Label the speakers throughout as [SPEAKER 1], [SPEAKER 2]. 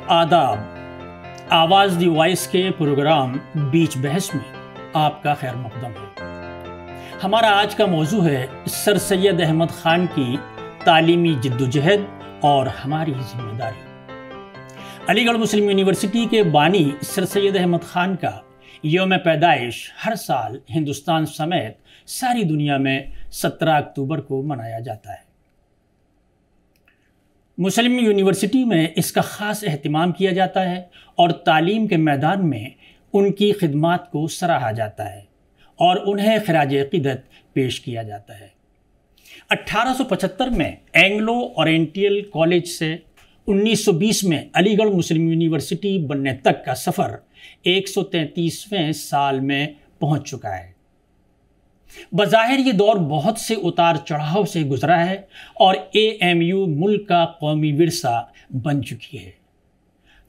[SPEAKER 1] आदाब। आवाज़ दी वॉइस के प्रोग्राम बीच बहस में आपका खैर मकदम है। हमारा आज का मौजू है सर सैयद अहमद ख़ान की तालीमी जिद्दोजहद और हमारी जिम्मेदारी। अलीगढ़ मुस्लिम यूनिवर्सिटी के बानी सर सैयद अहमद ख़ान का यौम पैदाइश हर साल हिंदुस्तान समेत सारी दुनिया में 17 अक्टूबर को मनाया जाता है। मुस्लिम यूनिवर्सिटी में इसका ख़ास एहतमाम किया जाता है और तालीम के मैदान में उनकी खिदमात को सराहा जाता है और उन्हें खिराज अक़ीदत पेश किया जाता है। 1875 में एंग्लो ओरिएंटल कॉलेज से 1920 में अलीगढ़ मुस्लिम यूनिवर्सिटी बनने तक का सफ़र 133वें साल में पहुंच चुका है। बज़ाहिर ये दौर बहुत से उतार चढ़ाव से गुजरा है और AMU मुल्क का कौमी विरसा बन चुकी है।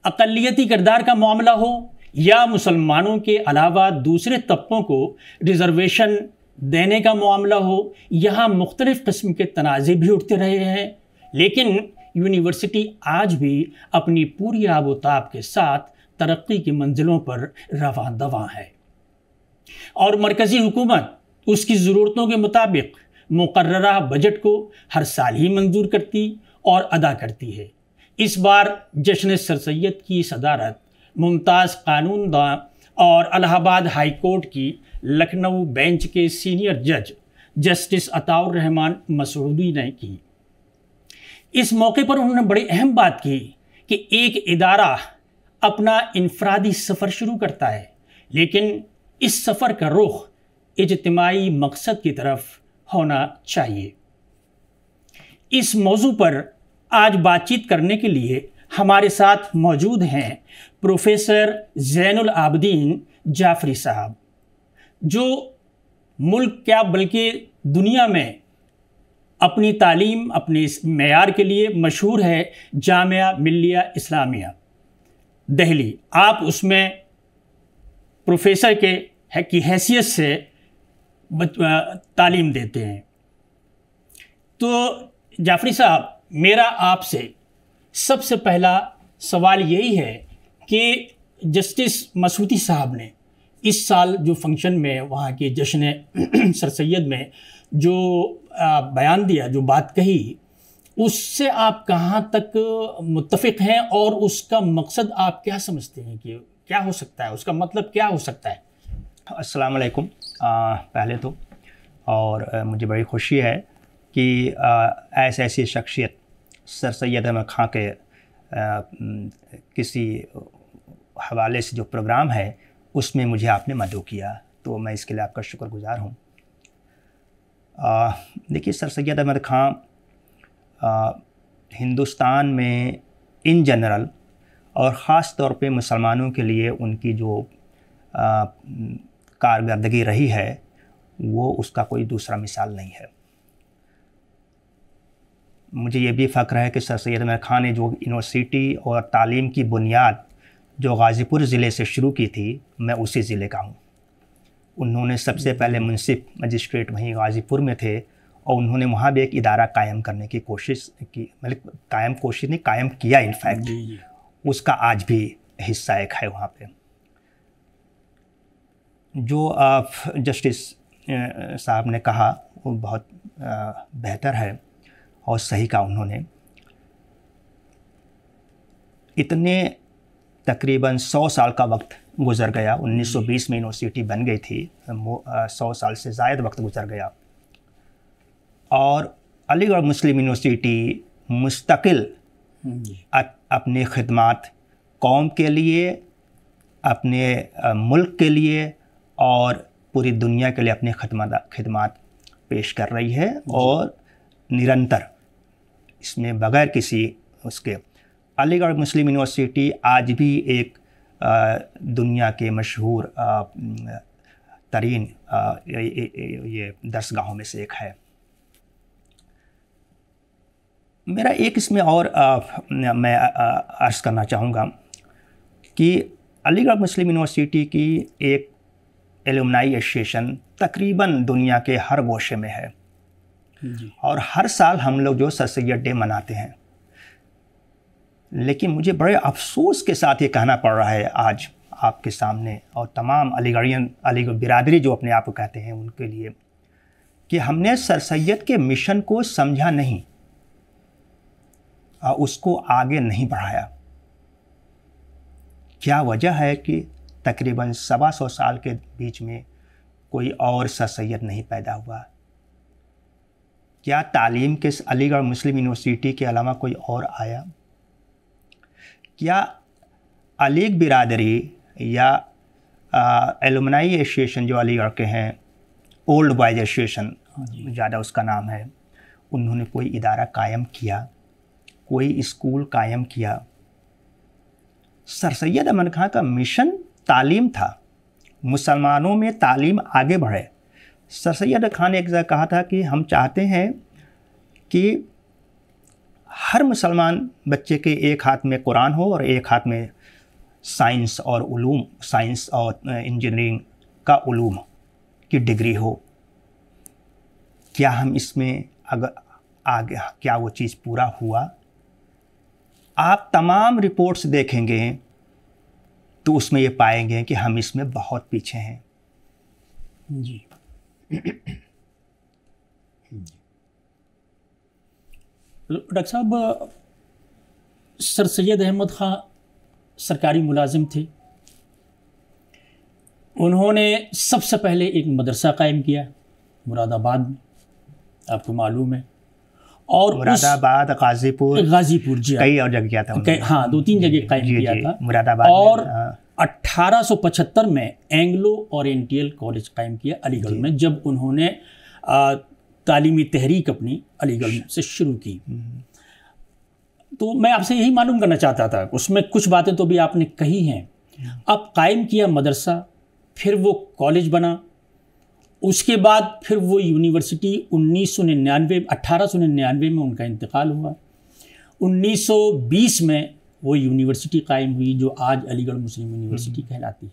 [SPEAKER 1] अक़लियती किरदार का मामला हो या मुसलमानों के अलावा दूसरे तबकों को रिजर्वेशन देने का मामला हो, यहाँ मुख्तलिफ़ किस्म के तनाज़े भी उठते रहे हैं, लेकिन यूनिवर्सिटी आज भी अपनी पूरी आबोताब के साथ तरक्की की मंजिलों पर रवां दवां है और मरकज़ी हुकूमत उसकी ज़रूरतों के मुताबिक मुकर्ररा बजट को हर साल ही मंजूर करती और अदा करती है। इस बार जश्न सर सैयद की सदारत मुमताज़ कानूनदां और इलाहाबाद हाई कोर्ट की लखनऊ बेंच के सीनियर जज जस्टिस अताउर रहमान मसूदी ने की। इस मौके पर उन्होंने बड़ी अहम बात की कि एक इदारा अपना इनफरादी सफ़र शुरू करता है, लेकिन इस सफ़र का रुख इज्तिमाई मकसद की तरफ होना चाहिए। इस मौजू पर आज बातचीत करने के लिए हमारे साथ मौजूद हैं प्रोफेसर ज़ैनुल आबदीन जाफ़री साहब, जो मुल्क क्या बल्कि दुनिया में अपनी तालीम अपने मेयार के लिए मशहूर है। जामिया मिल्लिया इस्लामिया दिल्ली, आप उसमें प्रोफेसर की हैसियत से तालीम देते हैं। तो जाफ़री साहब, मेरा आपसे सबसे पहला सवाल यही है कि जस्टिस मसूदी साहब ने इस साल जो फंक्शन में वहाँ के जश्न सर सैयद में जो बयान दिया, जो बात कही, उससे आप कहाँ तक मुत्तफ़िक़ हैं और उसका मकसद आप क्या समझते हैं कि क्या हो सकता है, उसका मतलब क्या हो सकता है?
[SPEAKER 2] अस्सलाम वालेकुम। पहले तो और मुझे बड़ी खुशी है कि ऐसी शख्सियत सर सैयद अहमद ख़ान के किसी हवाले से जो प्रोग्राम है उसमें मुझे आपने मदऊ किया, तो मैं इसके लिए आपका शुक्रगुज़ार हूँ। देखिए, सर सैयद अहमद ख़ान हिंदुस्तान में इन जनरल और ख़ास तौर पे मुसलमानों के लिए उनकी जो कारकर्दगी रही है वो उसका कोई दूसरा मिसाल नहीं है। मुझे ये भी फ़ख्र है कि सर सैयद अहमद ख़ान ने जो यूनिवर्सिटी और तालीम की बुनियाद जो गाज़ीपुर ज़िले से शुरू की थी, मैं उसी ज़िले का हूँ। उन्होंने सबसे पहले मुंसिफ मजिस्ट्रेट वहीं गाज़ीपुर में थे और उन्होंने वहाँ भी एक इदारा कायम करने की कोशिश की, मतलब कायम किया इनफैक्ट। उसका आज भी हिस्सा एक है वहाँ पे। जो जस्टिस साहब ने कहा वो बहुत बेहतर है और सही कहा उन्होंने। इतने तकरीबन 100 साल का वक्त गुज़र गया। 1920 में यूनिवर्सिटी बन गई थी, 100 साल से ज़ायद वक्त गुज़र गया और अलीगढ़ मुस्लिम यूनिवर्सिटी मुस्तकिल अपनी खिदमात कौम के लिए, अपने मुल्क के लिए और पूरी दुनिया के लिए अपनी खिदमात पेश कर रही है और निरंतर इसमें बग़ैर किसी उसके। अलीगढ़ मुस्लिम यूनिवर्सिटी आज भी एक दुनिया के मशहूर तरीन ये दरसगाहों में से एक है। मेरा एक इसमें और मैं अर्ज़ करना चाहूँगा कि अलीगढ़ मुस्लिम यूनिवर्सिटी की एक एलुमनाई एसोसिएशन तकरीबन दुनिया के हर गोशे में है और हर साल हम लोग जो सर सैयद डे मनाते हैं। लेकिन मुझे बड़े अफसोस के साथ ये कहना पड़ रहा है आज आपके सामने और तमाम अलीगढ़ियन, अलीगढ़ बिरादरी जो अपने आप को कहते हैं, उनके लिए, कि हमने सर सैयद के मिशन को समझा नहीं और उसको आगे नहीं बढ़ाया। क्या वजह है कि तकरीबन 125 साल के बीच में कोई और सर सैयद नहीं पैदा हुआ? क्या तालीम के अलीगढ़ मुस्लिम यूनिवर्सिटी के अलावा कोई और आया? क्या अलीग बिरादरी या एलुमनाई एसोसिएशन जो अलीगढ़ के हैं, ओल्ड बॉयज़ एसोसिएशन ज़्यादा उसका नाम है, उन्होंने कोई इदारा कायम किया, कोई स्कूल कायम किया? सर सैयद अहमद खां का मिशन तालीम था, मुसलमानों में तालीम आगे बढ़े। सर सैयद खान ने एक जगह कहा था कि हम चाहते हैं कि हर मुसलमान बच्चे के एक हाथ में कुरान हो और एक हाथ में साइंस और उलूम, साइंस और इंजीनियरिंग का उलूम की डिग्री हो। क्या हम इसमें अगर आगे, क्या वो चीज़ पूरा हुआ? आप तमाम रिपोर्ट्स देखेंगे तो उसमें ये पाएंगे कि हम इसमें बहुत पीछे हैं।
[SPEAKER 1] जी। डॉक्टर साहब, सर सैयद अहमद खां सरकारी मुलाजिम थे। उन्होंने सबसे पहले एक मदरसा कायम किया मुरादाबाद में, आपको मालूम है, और
[SPEAKER 2] मुरादाबाद, गाजीपुर,
[SPEAKER 1] जी,
[SPEAKER 2] कई और जगह किया था।
[SPEAKER 1] हाँ, 2-3 जगह कायम किया था
[SPEAKER 2] मुरादाबाद।
[SPEAKER 1] और 1875 में एंग्लो ओरिएंटल कॉलेज कायम किया अलीगढ़ में, जब उन्होंने तालीमी तहरीक अपनी अलीगढ़ से शुरू की। तो मैं आपसे यही मालूम करना चाहता था, उसमें कुछ बातें तो भी आपने कही हैं। अब कायम किया मदरसा, फिर वो कॉलेज बना, उसके बाद फिर वो यूनिवर्सिटी 1899 में उनका इंतकाल हुआ। 1920 में वो यूनिवर्सिटी कायम हुई जो आज अलीगढ़ मुस्लिम यूनिवर्सिटी कहलाती है।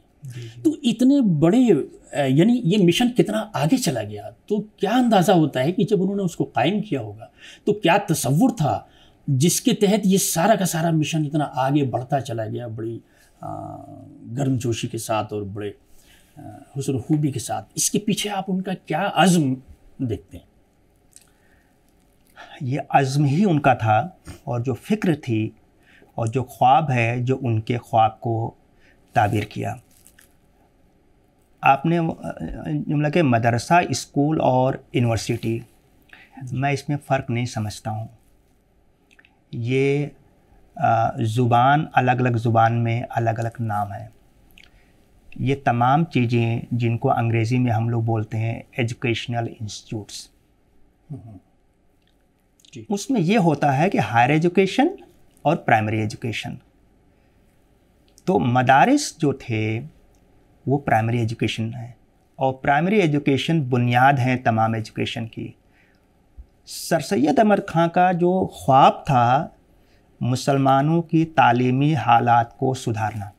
[SPEAKER 1] तो इतने बड़े, यानी ये मिशन कितना आगे चला गया, तो क्या अंदाज़ा होता है कि जब उन्होंने उसको कायम किया होगा तो क्या तसव्वुर था जिसके तहत ये सारा का सारा मिशन इतना आगे बढ़ता चला गया, बड़ी गर्मजोशी के साथ और बड़े हुस्न खूबी के साथ। इसके पीछे आप उनका क्या अज़्म देखते हैं?
[SPEAKER 2] ये अज़्म ही उनका था, और जो फ़िक्र थी और जो ख्वाब है जो उनके ख्वाब को ताबीर किया। आपने जुमला के मदरसा, स्कूल और यूनिवर्सिटी, मैं इसमें फ़र्क नहीं समझता हूँ। ये ज़ुबान, अलग अलग ज़ुबान में अलग अलग नाम है। ये तमाम चीज़ें जिनको अंग्रेज़ी में हम लोग बोलते हैं एजुकेशनल इंस्टीट्यूट्स, उसमें ये होता है कि हायर एजुकेशन और प्राइमरी एजुकेशन। तो मदारिस जो थे वो प्राइमरी एजुकेशन है, और प्राइमरी एजुकेशन बुनियाद है तमाम एजुकेशन की। सर सैयद अहमद खां का जो ख्वाब था मुसलमानों की तालीमी हालात को सुधारना,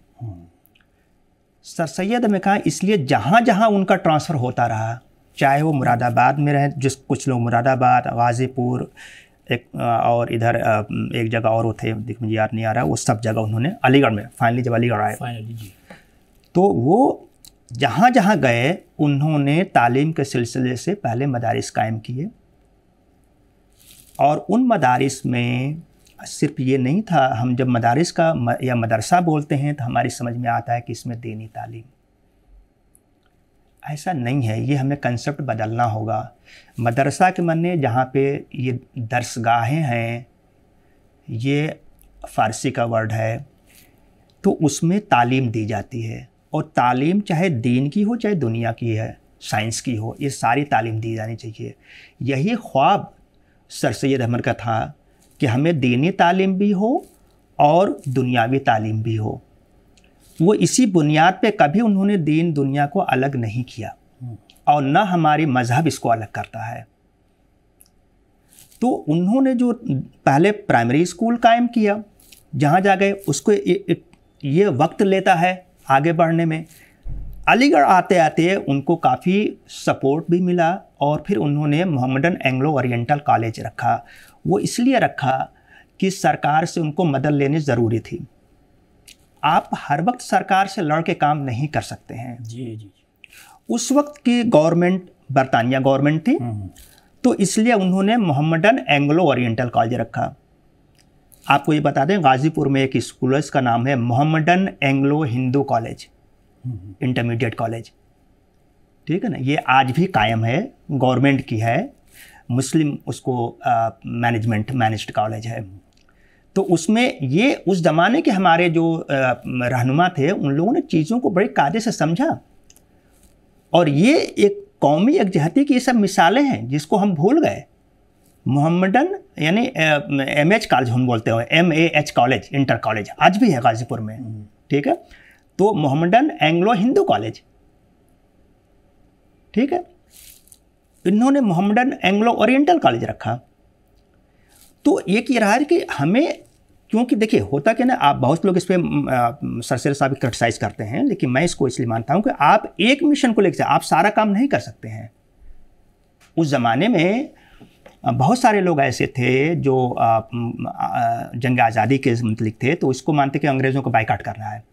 [SPEAKER 2] सर सैयद अहमद खां इसलिए जहाँ जहाँ उनका ट्रांसफ़र होता रहा, चाहे वो मुरादाबाद में रहे, जिस कुछ लोग मुरादाबाद, गाज़ीपुर, एक और इधर एक जगह और वो थे, मुझे याद नहीं आ रहा, वो सब जगह उन्होंने अलीगढ़ में, फाइनली जब अलीगढ़ आए तो वो जहाँ जहाँ गए उन्होंने तालीम के सिलसिले से पहले मदारिस कायम किए। और उन मदारिस में सिर्फ ये नहीं था, हम जब मदारिस का या मदरसा बोलते हैं तो हमारी समझ में आता है कि इसमें दीनी तालीम, ऐसा नहीं है। ये हमें कंसेप्ट बदलना होगा। मदरसा के माने जहाँ पे ये दरसगाहें हैं, ये फ़ारसी का वर्ड है, तो उसमें तालीम दी जाती है, और तालीम चाहे दीन की हो चाहे दुनिया की है, साइंस की हो, ये सारी तालीम दी जानी चाहिए। यही ख्वाब सर सैयद अहमद का था कि हमें दीनी तालीम भी हो और दुनियावी तालीम भी हो। वो इसी बुनियाद पे कभी उन्होंने दीन दुनिया को अलग नहीं किया, और न हमारी मज़हब इसको अलग करता है। तो उन्होंने जो पहले प्राइमरी स्कूल कायम किया, जहाँ जा गए उसको ये वक्त लेता है आगे बढ़ने में। अलीगढ़ आते आते उनको काफ़ी सपोर्ट भी मिला, और फिर उन्होंने मोहम्मदन एंग्लो ओरिएंटल कॉलेज रखा। वो इसलिए रखा कि सरकार से उनको मदद लेनी ज़रूरी थी। आप हर वक्त सरकार से लड़ के काम नहीं कर सकते हैं।
[SPEAKER 1] जी जी।
[SPEAKER 2] उस वक्त की गवर्नमेंट बरतानिया गवर्नमेंट थी, तो इसलिए उन्होंने मोहम्मडन एंग्लो ओरिएंटल कॉलेज रखा। आपको ये बता दें, गाज़ीपुर में एक स्कूल है, इसका नाम है Mohammedan Anglo Hindu college, intermediate college, ठीक है ना। ये आज भी कायम है, गवर्नमेंट की है, मुस्लिम उसको मैनेज्ड कॉलेज है। तो उसमें ये उस ज़माने के हमारे जो रहनुमा थे, उन लोगों ने चीज़ों को बड़े कायदे से समझा, और ये एक कौमी यकजहती की ये सब मिसालें हैं जिसको हम भूल गए। मोहम्मडन यानी MH कॉलेज हम बोलते हैं, MAH कॉलेज, इंटर कॉलेज आज भी है गाज़ीपुर में, ठीक है। तो मोहम्मडन एंग्लो हिंदू कॉलेज, ठीक है, इन्होंने मोहम्मडन एंग्लो ओरिएंटल कॉलेज रखा। तो ये कह रहा है कि हमें, क्योंकि देखिए होता क्या ना, आप बहुत लोग इस पर सरसेर साहब क्रिटिसाइज करते हैं, लेकिन मैं इसको इसलिए मानता हूँ कि आप एक मिशन को लेकर आप सारा काम नहीं कर सकते हैं। उस ज़माने में बहुत सारे लोग ऐसे थे जो जंग आज़ादी के मतलब थे, तो इसको मानते कि अंग्रेज़ों को बाइकाट करना है।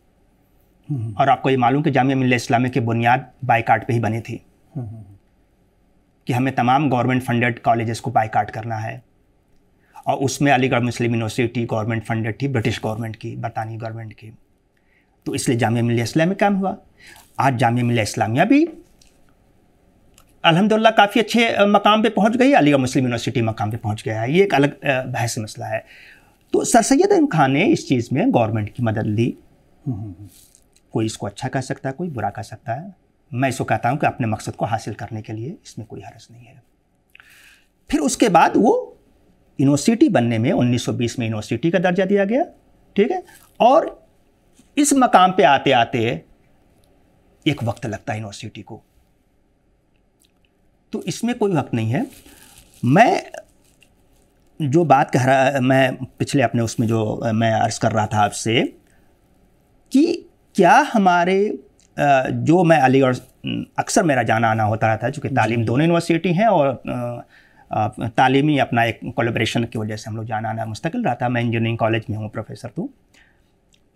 [SPEAKER 2] और आपको ये मालूम कि जामिया मिल्लिया इस्लामिया की बुनियाद बाइकाट पे ही बनी थी, कि हमें तमाम गवर्नमेंट फंडेड कॉलेजेस को बाइकाट करना है। और उसमें अलीगढ़ मुस्लिम यूनिवर्सिटी गवर्नमेंट फंडेड थी, ब्रिटिश गवर्नमेंट की, बरतानी गवर्नमेंट की, तो इसलिए जामिया मिल्लिया इस्लामिया काम हुआ। आज जामिया मिल्लिया इस्लामिया भी अल्हम्दुलिल्लाह काफ़ी अच्छे मकाम पे पहुंच गई, अलीगढ़ मुस्लिम यूनिवर्सिटी मकाम पे पहुंच गया है, ये एक अलग बहस मसला है। तो सर सैयद अहमद खान ने इस चीज़ में गवर्नमेंट की मदद ली। कोई इसको अच्छा कह सकता है, कोई बुरा कह सकता है। मैं इसको कहता हूँ कि अपने मकसद को हासिल करने के लिए इसमें कोई हर्ज नहीं है। फिर उसके बाद वो यूनिवर्सिटी बनने में 1920 में यूनिवर्सिटी का दर्जा दिया गया, ठीक है। और इस मकाम पे आते आते एक वक्त लगता है यूनिवर्सिटी को, तो इसमें कोई वक्त नहीं है। मैं जो बात कह रहा, मैं पिछले अपने उसमें जो मैं अर्ज़ कर रहा था आपसे, कि क्या हमारे जो मैं अलीगढ़ अक्सर मेरा जाना आना होता रहता है, चूँकि तालीम दोनों यूनिवर्सिटी हैं और तालीमी अपना एक कोलैबोरेशन की वजह से हम लोग जाना आना मुस्तकिल रहता है। मैं इंजीनियरिंग कॉलेज में हूँ प्रोफेसर, तो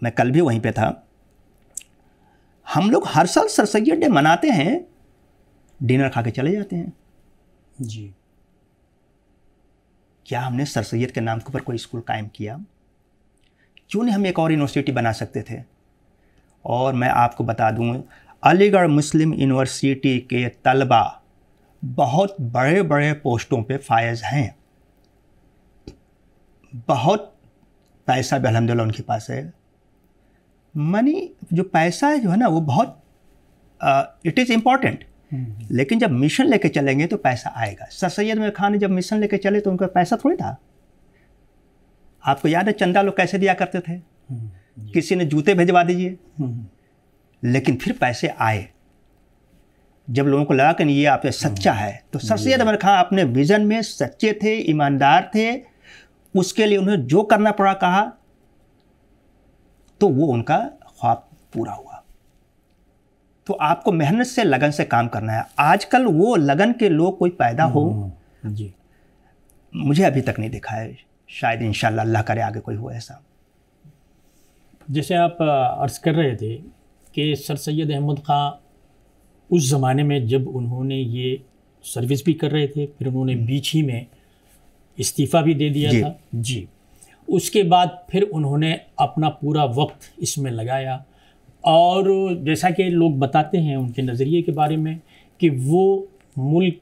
[SPEAKER 2] मैं कल भी वहीं पे था। हम लोग हर साल सर सैयद डे मनाते हैं, डिनर खा के चले जाते हैं
[SPEAKER 1] जी।
[SPEAKER 2] क्या हमने सर सैयद के नाम के ऊपर कोई स्कूल कायम किया? क्यों नहीं हम एक और यूनिवर्सिटी बना सकते थे? और मैं आपको बता दूं, अलीगढ़ मुस्लिम यूनिवर्सिटी के तलबा बहुत बड़े बड़े पोस्टों पे फायज हैं, बहुत पैसा भी अल्हम्दुलिल्लाह उनके पास है। मनी जो पैसा है जो है ना, वो बहुत इट इज़ इम्पॉर्टेंट, लेकिन जब मिशन लेके चलेंगे तो पैसा आएगा। सर सैयद अहमद खान ने जब मिशन लेके चले तो उनका पैसा थोड़ी था। आपको याद है चंदा लोग कैसे दिया करते थे? किसी ने जूते भिजवा दीजिए, लेकिन फिर पैसे आए जब लोगों को लगा कि ये आप सच्चा है। तो सर सैयद अहमद खान अपने विजन में सच्चे थे, ईमानदार थे, उसके लिए उन्हें जो करना पड़ा कहा, तो वो उनका ख्वाब पूरा हुआ। तो आपको मेहनत से, लगन से काम करना है। आजकल वो लगन के लोग कोई पैदा हो
[SPEAKER 1] जी,
[SPEAKER 2] मुझे अभी तक नहीं दिखा है। शायद इंशाल्लाह अल्लाह करे आगे कोई हो ऐसा।
[SPEAKER 1] जैसे आप अर्ज़ कर रहे थे कि सर सैयद अहमद खां उस ज़माने में जब उन्होंने ये सर्विस भी कर रहे थे, फिर उन्होंने बीच ही में इस्तीफ़ा भी दे दिया था जी। उसके बाद फिर उन्होंने अपना पूरा वक्त इसमें लगाया, और जैसा कि लोग बताते हैं उनके नज़रिए के बारे में कि वो मुल्क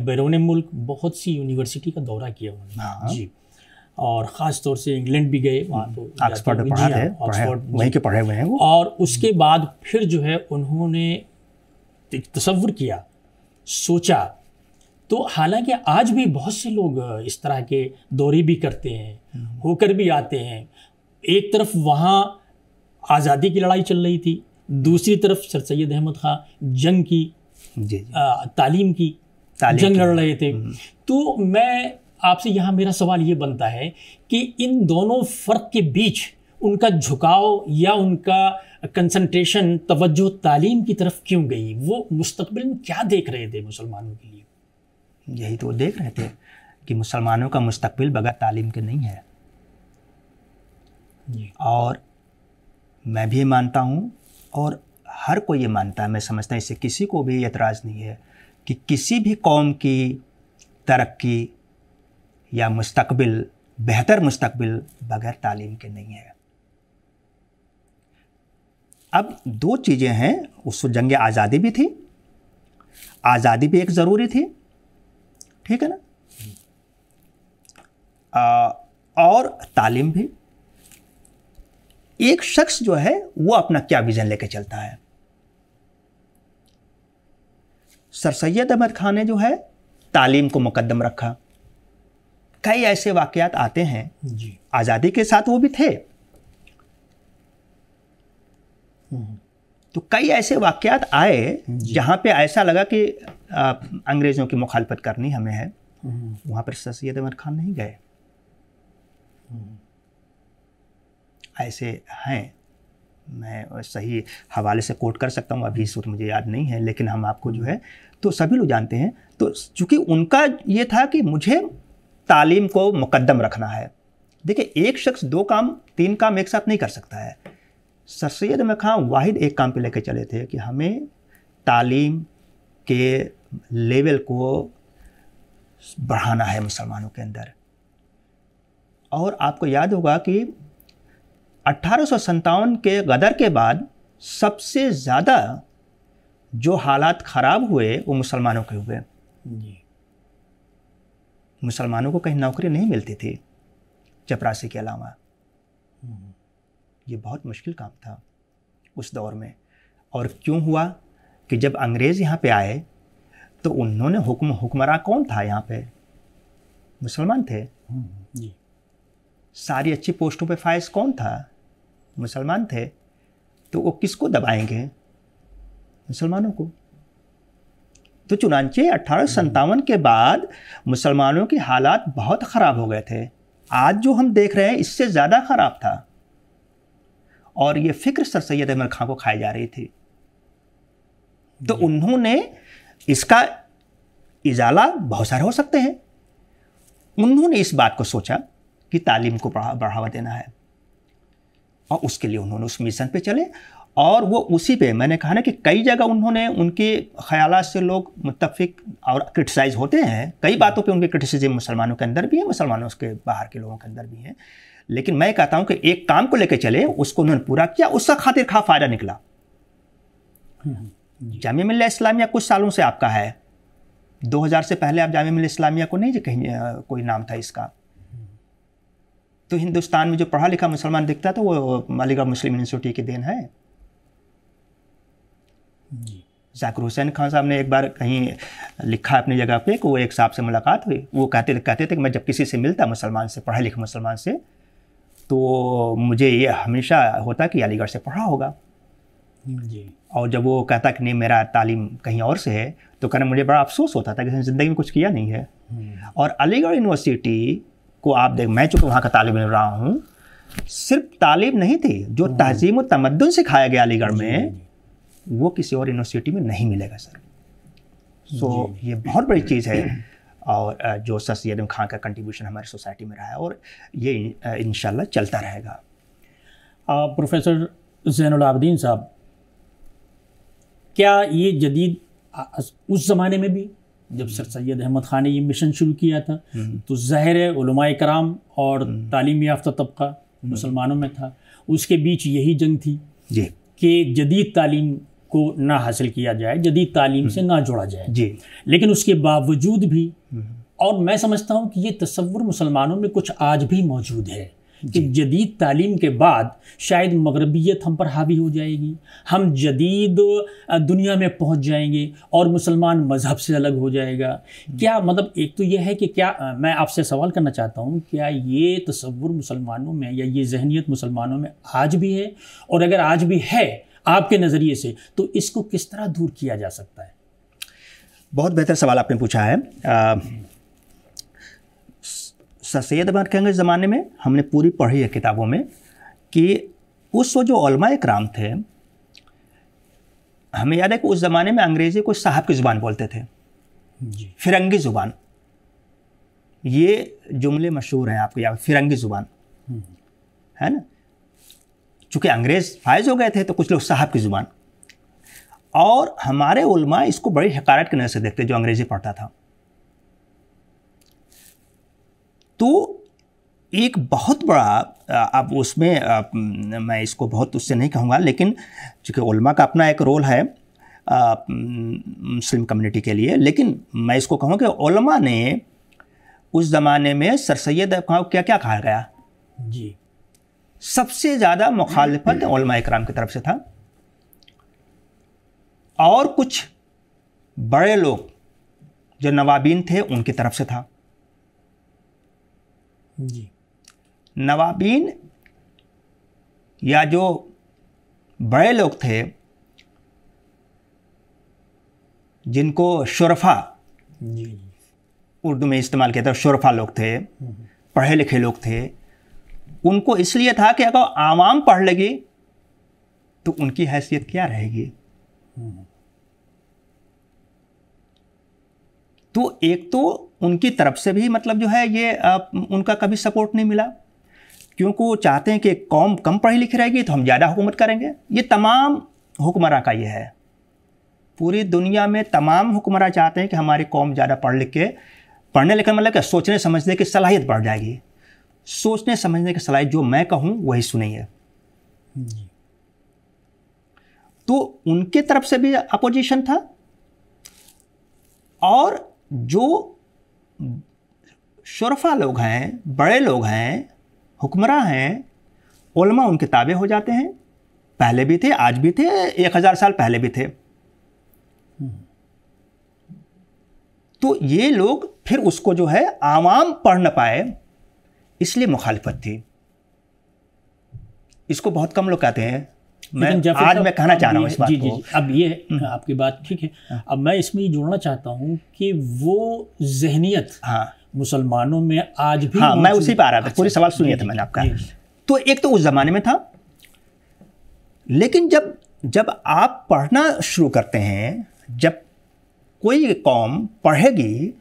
[SPEAKER 1] बैरून मुल्क बहुत सी यूनिवर्सिटी का दौरा किया उन्होंने जी, और ख़ास तौर से इंग्लैंड भी गए, वहाँ तो
[SPEAKER 2] ऑक्सफोर्ड में पढ़ा है, ऑक्सफोर्ड वहीं के पढ़े हुए हैं वो।
[SPEAKER 1] और उसके बाद फिर जो है उन्होंने तसव्वुर किया, सोचा। तो हालांकि आज भी बहुत से लोग इस तरह के दौरे भी करते हैं, होकर भी आते हैं। एक तरफ वहाँ आज़ादी की लड़ाई चल रही थी, दूसरी तरफ सर सैयद अहमद खां जंग की तालीम की जंग लड़ रहे थे। तो मैं आपसे यहाँ मेरा सवाल ये बनता है कि इन दोनों फ़र्क के बीच उनका झुकाव या उनका कंसंट्रेशन, तवज्जो तालीम की तरफ क्यों गई? वो मुस्तकबिल में क्या देख रहे थे मुसलमानों के लिए?
[SPEAKER 2] यही तो देख रहे थे कि मुसलमानों का मुस्तकबिल बगैर तालीम के नहीं है। और मैं भी मानता हूँ और हर कोई ये मानता है, मैं समझता हूँ इससे किसी को भी एतराज़ नहीं है कि किसी भी कौम की तरक्की या मुस्तकबिल, बेहतर मुस्तकबिल बगैर तालीम के नहीं है। अब दो चीज़ें हैं, उस जंग आज़ादी भी थी, आज़ादी भी एक ज़रूरी थी, ठीक है ना, और तालीम भी। एक शख्स जो है वो अपना क्या विज़न लेके चलता है। सर सैयद अहमद खान ने जो है तालीम को मुकद्दम रखा। कई ऐसे वाक़यात आते हैं जी, आज़ादी के साथ वो भी थे, तो कई ऐसे वाक़यात आए जहाँ पे ऐसा लगा कि अंग्रेज़ों की मुखालफत करनी हमें है, वहाँ पर सर सैयद अहमद खान नहीं गए। ऐसे हैं, मैं सही हवाले से कोट कर सकता हूँ, अभी इस वक्त मुझे याद नहीं है, लेकिन हम आपको जो है तो सभी लोग जानते हैं। तो चूँकि उनका ये था कि मुझे तालीम को मुकद्दम रखना है। देखिए, एक शख्स दो काम, तीन काम एक साथ नहीं कर सकता है। सर सैयद अहमद खान वाहिद एक काम पे लेके चले थे कि हमें तालीम के लेवल को बढ़ाना है मुसलमानों के अंदर। और आपको याद होगा कि 1857 के गदर के बाद सबसे ज़्यादा जो हालात ख़राब हुए वो मुसलमानों के हुए। मुसलमानों को कहीं नौकरी नहीं मिलती थी चपरासी के अलावा। ये बहुत मुश्किल काम था उस दौर में। और क्यों हुआ कि जब अंग्रेज़ यहाँ पे आए तो उन्होंने हुक्मरान कौन था यहाँ पे? मुसलमान थे। सारी अच्छी पोस्टों पे फाइज कौन था? मुसलमान थे। तो वो किसको दबाएंगे? मुसलमानों को। तो चुनांचे 1857 के बाद मुसलमानों की हालात बहुत ख़राब हो गए थे। आज जो हम देख रहे हैं इससे ज़्यादा ख़राब था। और ये फ़िक्र सर सैयद अहमद खान को खाई जा रही थी। तो उन्होंने इसका इजाला बहुत सारे हो सकते हैं। उन्होंने इस बात को सोचा कि तालीम को बढ़ावा देना है, और उसके लिए उन्होंने उस मिशन पे चले। और वो उसी पे, मैंने कहा ना कि कई जगह उन्होंने, उनके ख्यालात से लोग मुत्तफिक और क्रिटिसाइज़ होते हैं। कई बातों पे उनके क्रिटिसिज्म मुसलमानों के अंदर भी है, मुसलमानों के बाहर के लोगों के अंदर भी है। लेकिन मैं कहता हूँ कि एक काम को लेकर चले, उसको उन्होंने पूरा किया, उसका खातिर खा फ़ायदा निकला। जामिया मिल्लिया इस्लामिया कुछ सालों से आपका है। 2000 से पहले आप जामिया मिल्लिया इस्लामिया को नहीं कहीं कोई नाम था इसका। तो हिंदुस्तान में जो पढ़ा लिखा मुसलमान दिखता है तो वो अलीगढ़ मुस्लिम यूनिवर्सिटी की देन है। जाकिर हुसैन खान साहब ने एक बार कहीं लिखा अपनी जगह पे कि वो एक साहब से मुलाकात हुई। वो कहते थे कि मैं जब किसी से मिलता मुसलमान से, पढ़े लिखे मुसलमान से, तो मुझे ये हमेशा होता कि अलीगढ़ से पढ़ा होगा जी। और जब वो कहता कि नहीं मेरा तालीम कहीं और से है, तो कहना मुझे बड़ा अफसोस होता था कि ज़िंदगी में कुछ किया नहीं है। और अलीगढ़ यूनिवर्सिटी को आप देख, मैं चूँकि वहाँ का तालिब इल्म रहा हूँ, सिर्फ तालीम नहीं थी, जो तहज़ीम और तमद्दुन सिखाया गया अलीगढ़ में, वो किसी और यूनिवर्सिटी में नहीं मिलेगा सर। सो ये बहुत बड़ी चीज़ है। और जो सर सैयद अहमद खान का कंट्रीब्यूशन हमारी सोसाइटी में रहा है, और ये इंशाल्लाह चलता रहेगा।
[SPEAKER 1] प्रोफेसर ज़ैनुल आबिदीन साहब, क्या ये जदीद उस ज़माने में भी जब सर सैयद अहमद खान ने ये मिशन शुरू किया था, तो ज़ाहिर है उलमाए कराम और तालीम याफ्ता तबका मुसलमानों में था, उसके बीच यही जंग थी
[SPEAKER 2] जी
[SPEAKER 1] कि जदीद तालीम को ना हासिल किया जाए, जदीद तालीम से ना जोड़ा जाए जी। लेकिन उसके बावजूद भी, और मैं समझता हूँ कि ये तसव्वुर मुसलमानों में कुछ आज भी मौजूद है कि जदीद तालीम के बाद शायद मगरबियत हम पर हावी हो जाएगी, हम जदीद दुनिया में पहुँच जाएंगे और मुसलमान मज़हब से अलग हो जाएगा। क्या मतलब, एक तो यह है कि क्या, मैं आपसे सवाल करना चाहता हूँ, क्या ये तसव्वुर मुसलमानों में या ये जहनियत मुसलमानों में आज भी है? और अगर आज भी है आपके नज़रिए से, तो इसको किस तरह दूर किया जा सकता है?
[SPEAKER 2] बहुत बेहतर सवाल आपने पूछा है। सर सैयद अहमद खान के ज़माने में हमने पूरी पढ़ी है किताबों में कि उस जो उलमाए कराम थे, हमें याद है कि उस ज़माने में अंग्रेज़ी को साहब की ज़ुबान बोलते थे जी। फिरंगी ज़ुबान, ये जुमले मशहूर हैं आपको याद, फिरंगी ज़ुबान है ना। चूँकि अंग्रेज़ फायज हो गए थे तो कुछ लोग साहब की ज़ुबान, और हमारे उलमा इसको बड़ी हकारत की नज़र से देखते जो अंग्रेज़ी पढ़ता था। तो एक बहुत बड़ा, अब उसमें मैं इसको बहुत उससे नहीं कहूँगा, लेकिन चूँकि उलमा का अपना एक रोल है मुस्लिम कम्युनिटी के लिए, लेकिन मैं इसको कहूँ कि उलमा ने उस ज़माने में सर सैयद क्या क्या कहा गया
[SPEAKER 1] जी,
[SPEAKER 2] सबसे ज़्यादा मुखालिफत उलमा इकराम की तरफ से था, और कुछ बड़े लोग जो नवाबीन थे उनकी तरफ से था
[SPEAKER 1] जी।
[SPEAKER 2] नवाबीन या जो बड़े लोग थे जिनको शुरफा
[SPEAKER 1] जी,
[SPEAKER 2] उर्दू में इस्तेमाल किया था, शुरफा लोग थे, पढ़े लिखे लोग थे, उनको इसलिए था कि अगर आवाम पढ़ लेगी तो उनकी हैसियत क्या रहेगी। तो एक तो उनकी तरफ से भी मतलब जो है ये उनका कभी सपोर्ट नहीं मिला, क्योंकि वो चाहते हैं कि कौम कम पढ़ी लिखी रहेगी तो हम ज़्यादा हुकूमत करेंगे। ये तमाम हुक्मरां का ये है, पूरी दुनिया में तमाम हुक्मरां चाहते हैं कि हमारी कौम ज़्यादा पढ़ लिख के, पढ़ने लिखने मतलब क्या, सोचने समझने की सलाहियत बढ़ जाएगी। सोचने समझने की सलाहियत, जो मैं कहूँ वही सुनिए। तो उनके तरफ से भी अपोजिशन था, और जो शुरफा लोग हैं, बड़े लोग हैं, हुक्मरां हैं, उलमा उनके ताबे हो जाते हैं। पहले भी थे, आज भी थे, 1000 साल पहले भी थे। तो ये लोग फिर उसको जो है आवाम पढ़ न पाए, इसलिए मुखालिफत थी। इसको बहुत कम लोग कहते हैं। मैं कहना चाह रहा हूँ इस बात को।
[SPEAKER 1] अब ये आपकी बात ठीक है। अब मैं इसमें ये जोड़ना चाहता हूँ कि वो जहनियत मुसलमानों में आज भी,
[SPEAKER 2] मैं उसी पर आ रहा था, पूरी सवाल सुनिए था मैंने आपका। तो एक तो उस जमाने में था, लेकिन जब आप पढ़ना शुरू करते हैं, जब कोई कौम पढ़ेगी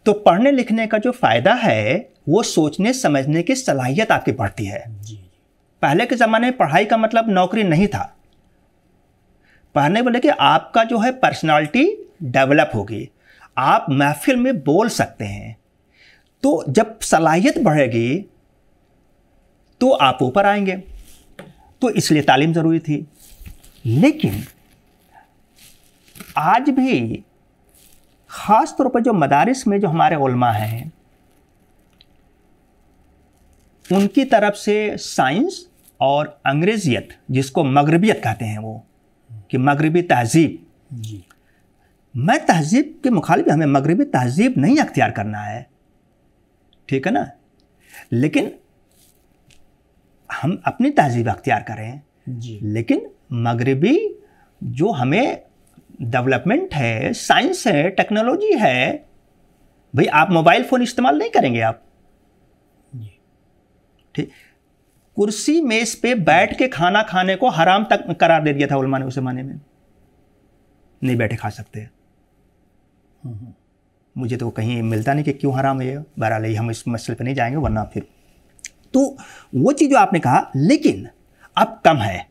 [SPEAKER 2] तो पढ़ने लिखने का जो फ़ायदा है वो सोचने समझने की सलाहियत आपकी बढ़ती है। पहले के ज़माने में पढ़ाई का मतलब नौकरी नहीं था। पढ़ने बोले कि आपका जो है पर्सनालिटी डेवलप होगी, आप महफिल में बोल सकते हैं। तो जब सलाहियत बढ़ेगी तो आप ऊपर आएंगे, तो इसलिए तालीम ज़रूरी थी। लेकिन आज भी ख़ास तौर पर जो मदारिस में जो हमारे उलमा हैं, उनकी तरफ से साइंस और अंग्रेज़ियत, जिसको मगरबियत कहते हैं, वो कि मगरबी तहज़ीब, मैं तहज़ीब के मुखालिफ, हमें मगरबी तहज़ीब नहीं अख्तियार करना है, ठीक है ना, लेकिन हम अपनी तहज़ीब अख्तियार करें। लेकिन मगरबी जो हमें डेवलपमेंट है, साइंस है, टेक्नोलॉजी है, भाई आप मोबाइल फ़ोन इस्तेमाल नहीं करेंगे आप, ठीक। कुर्सी मेज पे बैठ के खाना खाने को हराम तक करार दे दिया था उलमा ने उस जमाने में, नहीं बैठे खा सकते। मुझे तो कहीं मिलता नहीं कि क्यों हराम है। बहरहाल हम इस मसले पे नहीं जाएंगे, वरना फिर तो वो चीज़ जो आपने कहा, लेकिन अब कम है,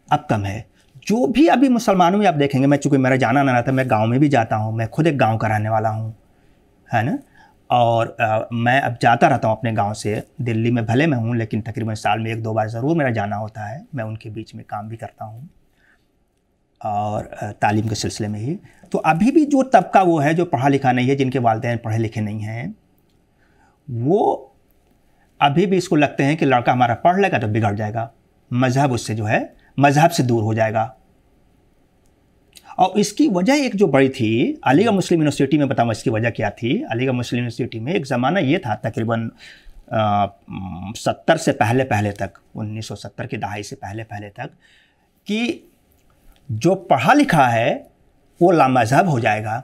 [SPEAKER 2] अब कम है। जो भी अभी मुसलमानों में आप देखेंगे, मैं चूँकि मेरा जाना ना था, मैं गांव में भी जाता हूँ, मैं खुद एक गांव का रहने वाला हूँ, है ना, और मैं अब जाता रहता हूँ अपने गांव से। दिल्ली में भले मैं हूँ, लेकिन तकरीबन साल में 1-2 बार ज़रूर मेरा जाना होता है। मैं उनके बीच में काम भी करता हूँ और तालीम के सिलसिले में ही। तो अभी भी जो तबका वो है जो पढ़ा लिखा नहीं है, जिनके वालिदैन पढ़े लिखे नहीं हैं, वो अभी भी इसको लगते हैं कि लड़का हमारा पढ़ लेगा तो बिगड़ जाएगा, मज़हब उससे जो है मज़हब से दूर हो जाएगा। और इसकी वजह एक जो बड़ी थी, अलीगढ़ मुस्लिम यूनिवर्सिटी में बताऊँ इसकी वजह क्या थी। अलीगढ़ मुस्लिम यूनिवर्सिटी में एक ज़माना ये था, तकरीबन 70 से पहले तक, 1970 की दहाई से पहले तक, कि जो पढ़ा लिखा है वो लामज़हब हो जाएगा,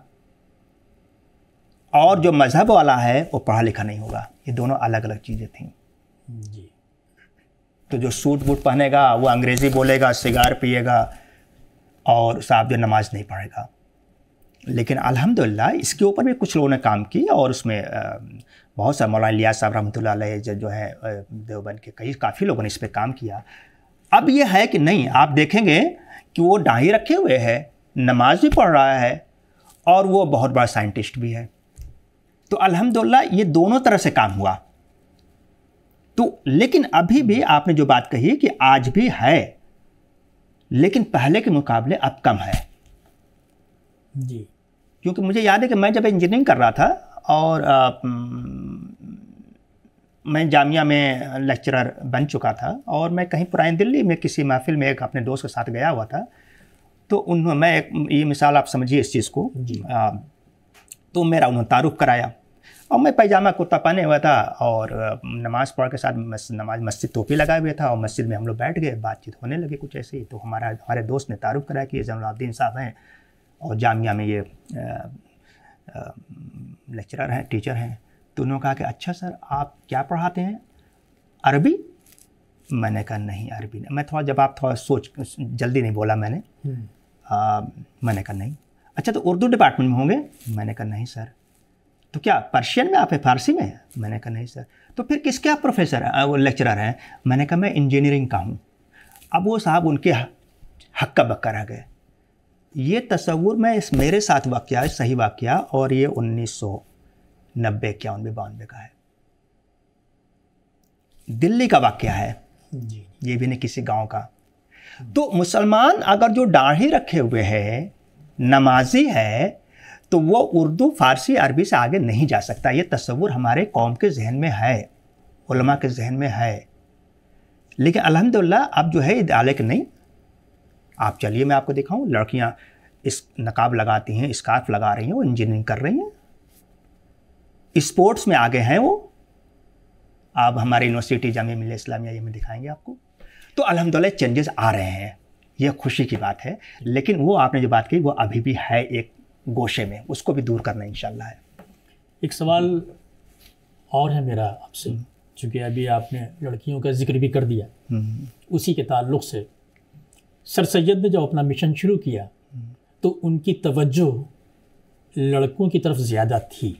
[SPEAKER 2] और जो मज़हब वाला है वो पढ़ा लिखा नहीं होगा। ये दोनों अलग अलग चीज़ें थीं। तो जो सूट बूट पहनेगा वो अंग्रेज़ी बोलेगा, सिगार पिएगा, और साहब जो नमाज नहीं पढ़ेगा। लेकिन अल्हम्दुलिल्लाह इसके ऊपर भी कुछ लोगों ने काम की, और उसमें बहुत सारे मौलाना इलियास साहब रहमतुल्लाह अलैह जो है देवबंद के काफ़ी लोगों ने इस पर काम किया। अब ये है कि नहीं, आप देखेंगे कि वो दाढ़ी रखे हुए है, नमाज भी पढ़ रहा है और वो बहुत बड़ा साइंटिस्ट भी है। तो अल्हम्दुलिल्लाह ये दोनों तरह से काम हुआ। तो लेकिन अभी भी आपने जो बात कही कि आज भी है, लेकिन पहले के मुकाबले अब कम है
[SPEAKER 1] जी।
[SPEAKER 2] क्योंकि मुझे याद है कि मैं जब इंजीनियरिंग कर रहा था और मैं जामिया में लेक्चरर बन चुका था और मैं कहीं पुरानी दिल्ली में किसी महफिल में एक अपने दोस्त के साथ गया हुआ था। तो मैं ये मिसाल आप समझिए इस चीज़ को, तो मेरा उन्होंने तारुफ कराया और मैं पैजामा कुर्ता पहने हुआ था और नमाज़ पढ़ के साथ नमाज मस्जिद टोपी लगाए हुए था और मस्जिद में हम लोग बैठ गए, बातचीत होने लगी कुछ ऐसे ही। तो हमारे दोस्त ने तारुफ कराया कि ये ज़ैनुल साहब हैं और जामिया में ये लेक्चरर हैं, टीचर हैं। तो उन्होंने कहा कि अच्छा सर आप क्या पढ़ाते हैं, अरबी? मैंने कहा नहीं अरबी नहीं। मैं थोड़ा जवाब थोड़ा जल्दी नहीं बोला मैंने। मैंने कहा नहीं। अच्छा तो उर्दू डिपार्टमेंट में होंगे? मैंने कहा नहीं सर। तो क्या पर्शियन में आप है, फारसी में? मैंने कहा नहीं सर। तो फिर किसके आप प्रोफेसर हैं, वो लेक्चरर हैं? मैंने कहा मैं इंजीनियरिंग का हूँ। अब वो साहब उनके हक्का बक्का रह गए। ये तस्वुर में मेरे साथ वाक़या है, सही वाक़या, और ये 1990 91 92 का है, दिल्ली का वाक़या है जी। ये भी नहीं किसी गांव का। तो मुसलमान अगर जो दाढ़ी रखे हुए है, नमाजी है, तो वो उर्दू फारसी अरबी से आगे नहीं जा सकता। ये तस्वुर हमारे कौम के जहन में है, उलमा के जहन में है। लेकिन अल्हम्दुलिल्लाह अब जो है इदाले के नहीं। आप चलिए मैं आपको दिखाऊं, लड़कियां इस नकाब लगाती हैं, स्कार्फ लगा रही हैं, वो इंजीनियरिंग कर रही हैं, स्पोर्ट्स में आगे हैं वो। आप हमारे यूनिवर्सिटी जामिया मिल्लिया इस्लामिया ये में दिखाएंगे आपको। तो अल्हम्दुलिल्लाह चेंजेस आ रहे हैं, यह खुशी की बात है। लेकिन वो आपने जो बात कही वो अभी भी है एक गोशे में, उसको भी दूर करना इंशाल्लाह है।
[SPEAKER 1] एक सवाल और है मेरा आपसे, चूँकि अभी आपने लड़कियों का जिक्र भी कर दिया, उसी के ताल्लुक़ से सर सैयद ने जब अपना मिशन शुरू किया तो उनकी तवज्जो लड़कों की तरफ ज़्यादा थी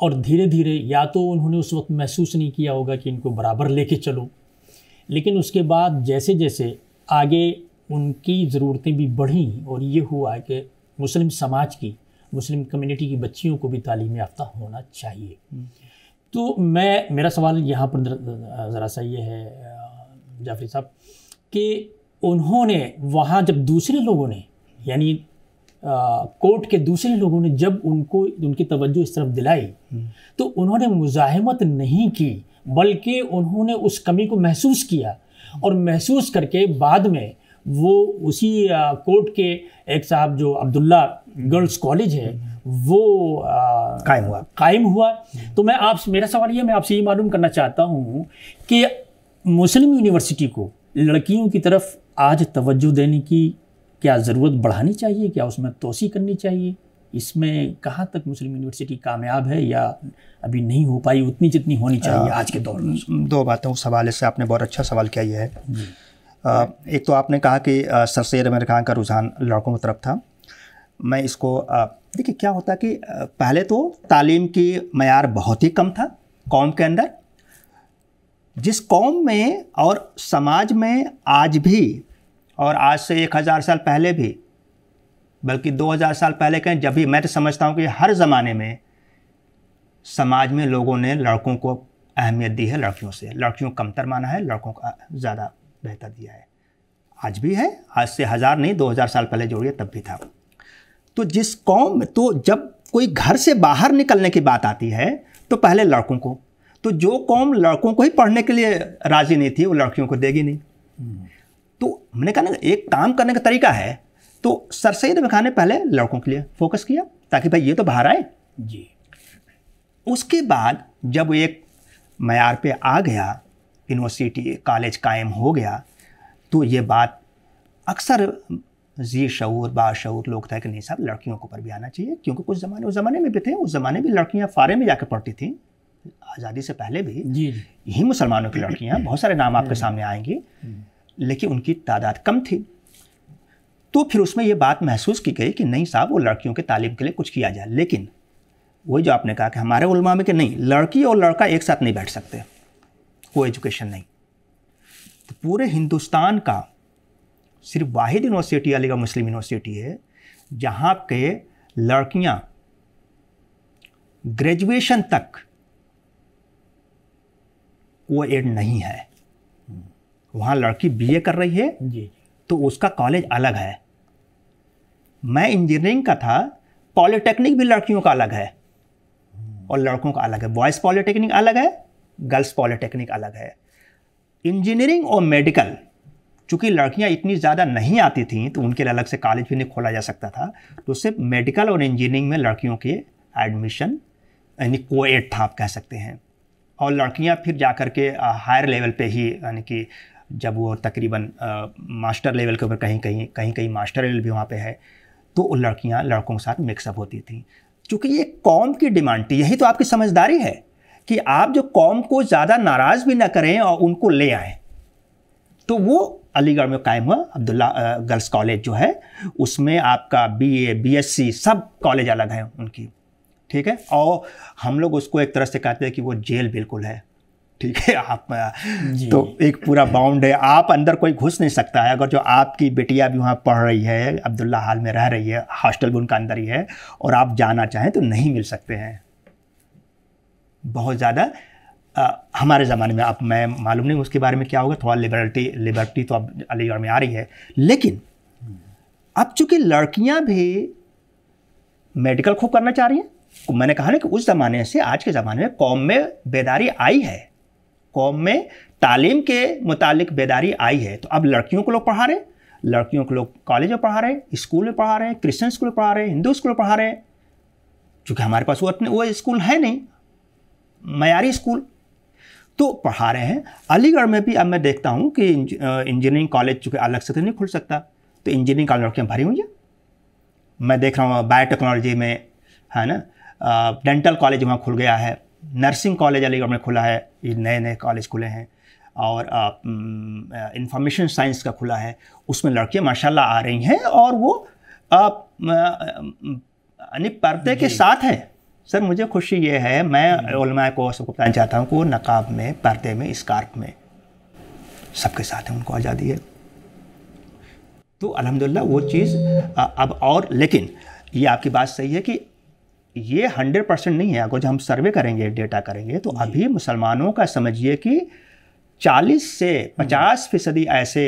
[SPEAKER 1] और धीरे धीरे या तो उन्होंने उस वक्त महसूस नहीं किया होगा कि इनको बराबर लेके चलो, लेकिन उसके बाद जैसे जैसे आगे उनकी ज़रूरतें भी बढ़ीं और ये हुआ कि मुस्लिम समाज की, मुस्लिम कम्युनिटी की बच्चियों को भी तालीम याफ्ता होना चाहिए। तो मेरा सवाल यहाँ पर ज़रा सा ये है जाफरी साहब कि उन्होंने वहाँ जब दूसरे लोगों ने यानी कोर्ट के दूसरे लोगों ने जब उनकी तवज्जो इस तरफ दिलाई तो उन्होंने मुज़ाहिमत नहीं की, बल्कि उन्होंने उस कमी को महसूस किया और महसूस करके बाद में वो उसी कोर्ट के एक साहब जो अब्दुल्ला गर्ल्स कॉलेज है वो कायम हुआ। तो मेरा सवाल ये, मैं आपसे ये मालूम करना चाहता हूँ कि मुस्लिम यूनिवर्सिटी को लड़कियों की तरफ आज तवज्जो देने की क्या ज़रूरत बढ़ानी चाहिए, क्या उसमें तोसी करनी चाहिए? इसमें कहाँ तक मुस्लिम यूनिवर्सिटी कामयाब है या अभी नहीं हो पाई उतनी जितनी होनी चाहिए आज के दौर में?
[SPEAKER 2] दो बातें उस हवाले से आपने बहुत अच्छा सवाल किया ये है। एक तो आपने कहा कि सर सैयद अहमद खान का रुझान लड़कों की तरफ था। मैं इसको देखिए क्या होता कि पहले तो तालीम की मयार बहुत ही कम था कौम के अंदर। जिस कौम में और समाज में आज भी, और आज से 1000 साल पहले भी, बल्कि 2000 साल पहले कहें, जब भी, मैं तो समझता हूँ कि हर ज़माने में समाज में लोगों ने लड़कों को अहमियत दी है लड़कियों से। लड़कियों को कमतर माना है, लड़कों को ज़्यादा बेहतर दिया है। आज भी है, आज से 1000 नहीं 2000 साल पहले जोड़िए तब भी था। तो जिस कौम में, तो जब कोई घर से बाहर निकलने की बात आती है तो पहले लड़कों को, तो जो कौम लड़कों को ही पढ़ने के लिए राज़ी नहीं थी वो लड़कियों को देगी नहीं। तो मैंने कहा ना एक काम करने का तरीका है। तो सर सैयद अहमद खान ने पहले लड़कों के लिए फोकस किया ताकि भाई ये तो बाहर आए जी। उसके बाद जब एक मयार पे आ गया, यूनिवर्सिटी कॉलेज कायम हो गया, तो ये बात अक्सर जी शऊर बाशऊर लोग थे कि नहीं साहब लड़कियों को ऊपर भी आना चाहिए, क्योंकि कुछ ज़माने उस ज़माने में भी थे, उस ज़माने भी लड़कियां फारे में जाकर पढ़ती थीं, आज़ादी से पहले भी जी। यही मुसलमानों की लड़कियां, बहुत सारे नाम आपके सामने आएंगे, लेकिन उनकी तादाद कम थी। तो फिर उसमें ये बात महसूस की गई कि नहीं साहब वो लड़कियों के तालीम के लिए कुछ किया जाए। लेकिन वही जो आपने कहा कि हमारे उलमा में कि नहीं, लड़की और लड़का एक साथ नहीं बैठ सकते, कोई एजुकेशन नहीं। तो पूरे हिंदुस्तान का सिर्फ वाहिद यूनिवर्सिटी अलीगढ़ मुस्लिम यूनिवर्सिटी है जहाँ के लड़कियाँ ग्रेजुएशन तक वो एड नहीं है। वहाँ लड़की बीए कर रही है
[SPEAKER 1] जी,
[SPEAKER 2] तो उसका कॉलेज अलग है। मैं इंजीनियरिंग का था, पॉलिटेक्निक भी लड़कियों का अलग है और लड़कों का अलग है। बॉयज़ पॉलिटेक्निक अलग है, गर्ल्स पॉलिटेक्निक अलग है। इंजीनियरिंग और मेडिकल, चूँकि लड़कियां इतनी ज़्यादा नहीं आती थीं तो उनके लिए अलग से कॉलेज भी नहीं खोला जा सकता था, तो उससे मेडिकल और इंजीनियरिंग में लड़कियों के एडमिशन यानी कोएड था आप कह सकते हैं। और लड़कियां फिर जा कर के हायर लेवल पे ही, यानी कि जब वो तकरीबन मास्टर लेवल के ऊपर कहीं मास्टर लेवल भी वहाँ पे है, तो लड़कियां लड़कों के साथ मिक्सअप होती थी। चूँकि ये कौम की डिमांड थी, यही तो आपकी समझदारी है कि आप जो कौम को ज़्यादा नाराज़ भी ना करें और उनको ले आएँ। तो वो अलीगढ़ में कायम हुआ अब्दुल्ला गर्ल्स कॉलेज जो है, उसमें आपका बीए बीएससी सब कॉलेज अलग हैं उनकी, ठीक है। और हम लोग उसको एक तरह से कहते हैं कि वो जेल बिल्कुल है, ठीक है। आप तो एक पूरा बाउंड है, आप अंदर कोई घुस नहीं सकता है। अगर जो आपकी बेटियां भी वहाँ पढ़ रही है, अब्दुल्ला हाल में रह रही है, हॉस्टल भी उनका अंदर ही है, और आप जाना चाहें तो नहीं मिल सकते हैं। बहुत ज़्यादा हमारे ज़माने में, आप मैं मालूम नहीं उसके बारे में क्या होगा, थोड़ा लिबर्टी तो अब अलीगढ़ में आ रही है। लेकिन अब चूँकि लड़कियां भी मेडिकल खूब करना चाह रही हैं, मैंने कहा ना कि उस ज़माने से आज के ज़माने में कौम में बेदारी आई है, कौम में तालीम के मुतालिक बेदारी आई है। तो अब लड़कियों को लोग पढ़ा रहे हैं, लड़कियों को लोग कॉलेज में पढ़ा रहे हैं, स्कूल में पढ़ा रहे हैं, क्रिश्चियन स्कूल में पढ़ा रहे हैं, हिंदू स्कूल में पढ़ा रहे हैं। चूँकि हमारे पास वो स्कूल है नहीं, मयारी स्कूल, तो पढ़ा रहे हैं। अलीगढ़ में भी अब मैं देखता हूँ कि इंजीनियरिंग कॉलेज चूँकि अलग से तो नहीं खुल सकता, तो इंजीनियरिंग कॉलेज लड़कियाँ भरी हुई हैं। मैं देख रहा हूँ बायोटेक्नोलॉजी में, है ना, डेंटल कॉलेज वहाँ खुल गया है, नर्सिंग कॉलेज अलीगढ़ में खुला है, ये नए नए कॉलेज खुले हैं, और इंफॉर्मेशन साइंस का खुला है, उसमें लड़कियाँ माशाल्लाह आ रही हैं और वो पर्दे के साथ हैं। सर मुझे खुशी ये है, मैं उलमा को सबको बताना चाहता हूँ कि वो नकाब में, पर्दे में, स्कार्फ में सबके साथ हैं, उनको आज़ादी है। तो अल्हम्दुलिल्लाह वो चीज़ अब, और लेकिन ये आपकी बात सही है कि ये 100% नहीं है। अगर जो हम सर्वे करेंगे, डेटा करेंगे, तो अभी मुसलमानों का समझिए कि 40 से 50% ऐसे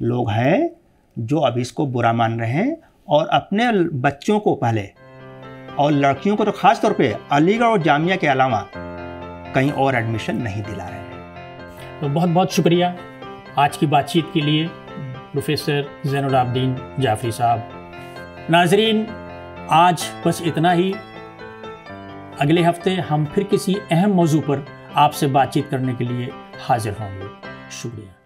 [SPEAKER 2] लोग हैं जो अभी इसको बुरा मान रहे हैं और अपने बच्चों को पहले, और लड़कियों को तो ख़ास तौर पे अलीगढ़ और जामिया के अलावा कहीं और एडमिशन नहीं दिला रहे हैं।
[SPEAKER 1] तो बहुत बहुत शुक्रिया आज की बातचीत के लिए प्रोफेसर ज़ैनुल आबदीन जाफ़री साहब। नाज़रीन, आज बस इतना ही। अगले हफ्ते हम फिर किसी अहम मौजू पर आपसे बातचीत करने के लिए हाजिर होंगे। शुक्रिया।